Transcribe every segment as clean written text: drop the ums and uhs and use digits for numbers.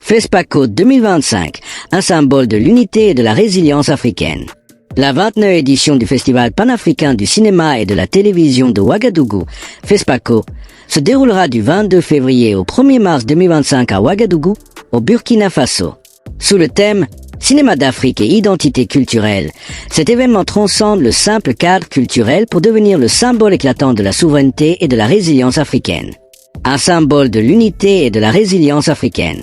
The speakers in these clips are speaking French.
FESPACO 2025, un symbole de l'unité et de la résilience africaine. La 29e édition du Festival panafricain du cinéma et de la télévision de Ouagadougou, FESPACO, se déroulera du 22 février au 1er mars 2025 à Ouagadougou, au Burkina Faso. Sous le thème « Cinéma d'Afrique et identité culturelle », cet événement transcende le simple cadre culturel pour devenir le symbole éclatant de la souveraineté et de la résilience africaine. Un symbole de l'unité et de la résilience africaine.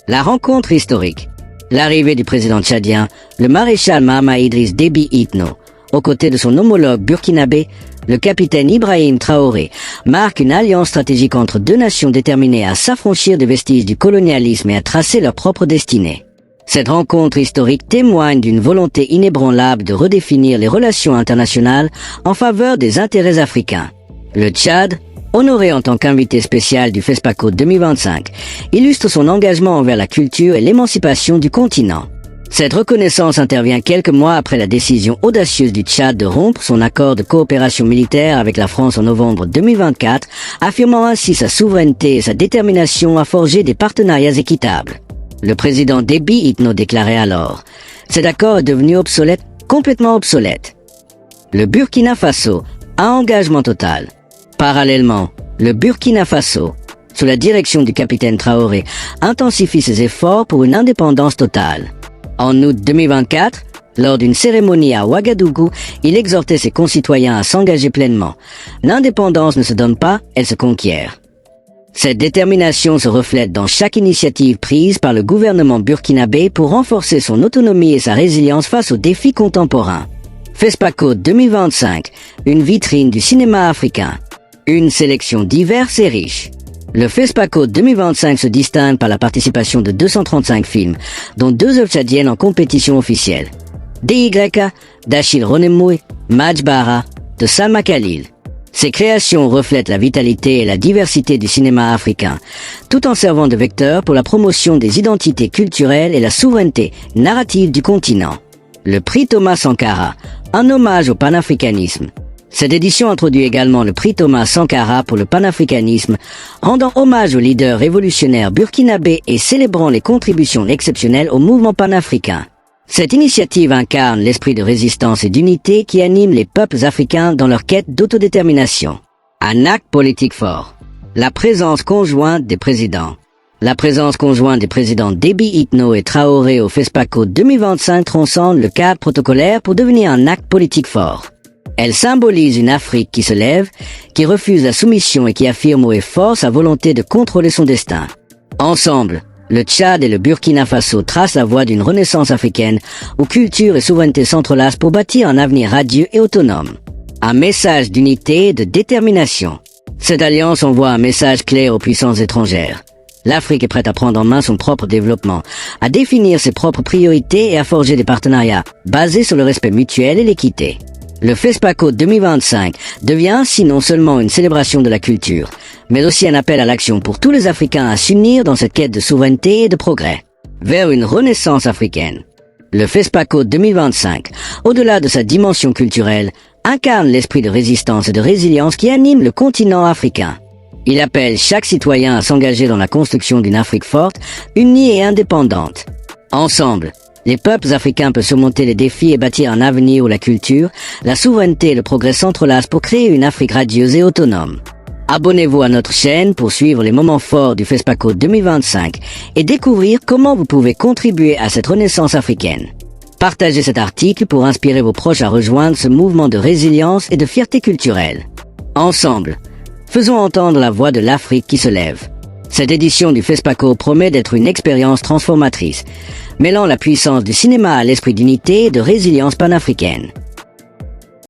La rencontre historique. L'arrivée du président tchadien, le maréchal Mahamat Idriss Déby Itno, aux côtés de son homologue burkinabé, le capitaine Ibrahim Traoré, marque une alliance stratégique entre deux nations déterminées à s'affranchir des vestiges du colonialisme et à tracer leur propre destinée. Cette rencontre historique témoigne d'une volonté inébranlable de redéfinir les relations internationales en faveur des intérêts africains. Le Tchad, honoré en tant qu'invité spécial du FESPACO 2025, illustre son engagement envers la culture et l'émancipation du continent. Cette reconnaissance intervient quelques mois après la décision audacieuse du Tchad de rompre son accord de coopération militaire avec la France en novembre 2024, affirmant ainsi sa souveraineté et sa détermination à forger des partenariats équitables. Le président Déby Itno déclarait alors « Cet accord est devenu obsolète, complètement obsolète. » Le Burkina Faso, un engagement total. Parallèlement, le Burkina Faso, sous la direction du capitaine Traoré, intensifie ses efforts pour une indépendance totale. En août 2024, lors d'une cérémonie à Ouagadougou, il exhortait ses concitoyens à s'engager pleinement. L'indépendance ne se donne pas, elle se conquiert. Cette détermination se reflète dans chaque initiative prise par le gouvernement burkinabé pour renforcer son autonomie et sa résilience face aux défis contemporains. FESPACO 2025, une vitrine du cinéma africain. Une sélection diverse et riche. Le FESPACO 2025 se distingue par la participation de 235 films, dont 2 œuvres tchadiennes en compétition officielle. DYK, d'Achille Ronemoué, Majbara, de Salma Khalil. Ces créations reflètent la vitalité et la diversité du cinéma africain, tout en servant de vecteur pour la promotion des identités culturelles et la souveraineté narrative du continent. Le prix Thomas Sankara, un hommage au panafricanisme. Cette édition introduit également le prix Thomas Sankara pour le panafricanisme, rendant hommage aux leaders révolutionnaires burkinabés et célébrant les contributions exceptionnelles au mouvement panafricain. Cette initiative incarne l'esprit de résistance et d'unité qui anime les peuples africains dans leur quête d'autodétermination. Un acte politique fort. La présence conjointe des présidents. La présence conjointe des présidents Déby Itno et Traoré au FESPACO 2025 transcende le cadre protocolaire pour devenir un acte politique fort. Elle symbolise une Afrique qui se lève, qui refuse la soumission et qui affirme haut et fort sa volonté de contrôler son destin. Ensemble, le Tchad et le Burkina Faso tracent la voie d'une renaissance africaine où culture et souveraineté s'entrelacent pour bâtir un avenir radieux et autonome. Un message d'unité et de détermination. Cette alliance envoie un message clair aux puissances étrangères. L'Afrique est prête à prendre en main son propre développement, à définir ses propres priorités et à forger des partenariats basés sur le respect mutuel et l'équité. Le FESPACO 2025 devient ainsi non seulement une célébration de la culture, mais aussi un appel à l'action pour tous les Africains à s'unir dans cette quête de souveraineté et de progrès, vers une renaissance africaine. Le FESPACO 2025, au-delà de sa dimension culturelle, incarne l'esprit de résistance et de résilience qui anime le continent africain. Il appelle chaque citoyen à s'engager dans la construction d'une Afrique forte, unie et indépendante. Ensemble, les peuples africains peuvent surmonter les défis et bâtir un avenir où la culture, la souveraineté et le progrès s'entrelacent pour créer une Afrique radieuse et autonome. Abonnez-vous à notre chaîne pour suivre les moments forts du FESPACO 2025 et découvrir comment vous pouvez contribuer à cette renaissance africaine. Partagez cet article pour inspirer vos proches à rejoindre ce mouvement de résilience et de fierté culturelle. Ensemble, faisons entendre la voix de l'Afrique qui se lève. Cette édition du FESPACO promet d'être une expérience transformatrice, mêlant la puissance du cinéma à l'esprit d'unité et de résilience panafricaine.